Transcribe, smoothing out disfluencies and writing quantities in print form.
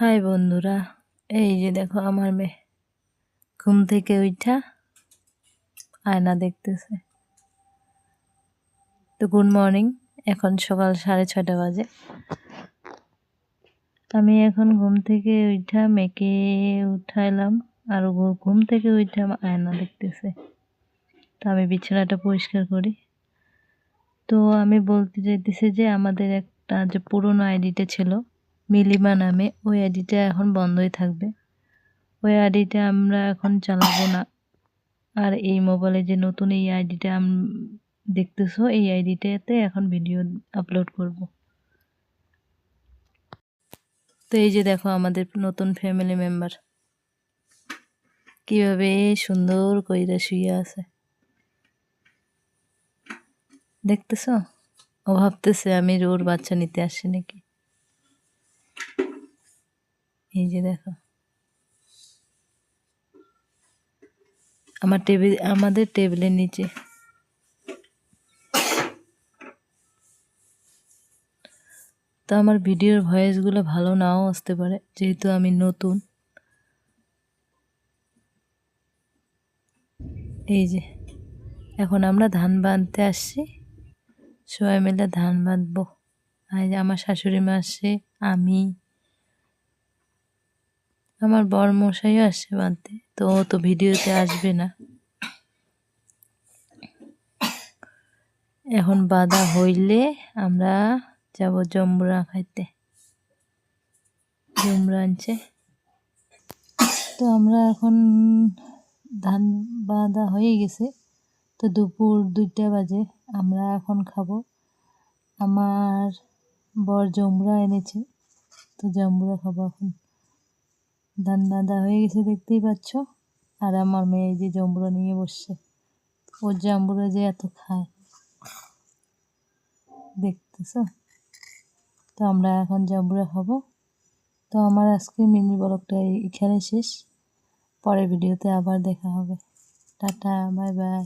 High বন্ধুরা, এই যে দেখো আমার মেয়ে ঘুম থেকে উঠা আয়না দেখতেছে। তো গুড মর্নিং, এখন সকাল 6:30 বাজে। আমি এখন ঘুম থেকে উঠা মেয়েকে উঠাইলাম, আর ঘুম থেকে উঠা আয়না দেখতেছে। তো আমি বিছানাটা পরিষ্কার করি। তো আমি বলতে চাইতেছি যে আমাদের একটা যে পুরনো আইডিটা ছিল মিলিমা নামে, ওই আইডিটা এখন বন্ধই থাকবে। ওই আইডিটা আমরা এখন চালাবো না। আর এই মোবাইলে যে নতুন এই আইডিটা দেখতেছো, এই আইডিটাতে এখন ভিডিও আপলোড করব। তো এই যে দেখো আমাদের নতুন ফ্যামিলি মেম্বার কিভাবে সুন্দর কইরা শুয়ে আছে, দেখতেছো? ও ভাবতেছে আমি ওর বাচ্চা নিতে আসছি নাকি। এই যে দেখো আমাদের টেবিলের নিচে। তো আমার ভিডিওর ভয়েসগুলো ভালো নাও আসতে পারে, যেহেতু আমি নতুন। এই যে এখন আমরা ধান বাঁধতে আসছি, সবাই মিলে ধান বাঁধবো। আর আমার শাশুড়ি মা আসছে, আমি, আমার বর মশাইও আসছে বাঁধতে। তো ও তো ভিডিওতে আসবে না। এখন বাঁধা হইলে আমরা যাব জম্বুরা খাইতে। জম্বুরা আনছে। তো আমরা এখন ধান বাঁধা হয়ে গেছে। তো দুপুর 2টা বাজে, আমরা এখন খাবো। আমার বর জম্বুরা এনেছে, তো জম্বুরা খাবো এখন। ধান বাঁধা হয়ে গেছে দেখতেই পাচ্ছ। আর আমার মেয়ে এই যে জম্বুরা নিয়ে বসছে। ও জাম্বুরা যে এত খায়, দেখতেছ? তো আমরা এখন জাম্বুরা খাবো। তো আমার আজকে মিনি ব্লগটা এখানে শেষ। পরের ভিডিওতে আবার দেখা হবে। Tata, bye bye.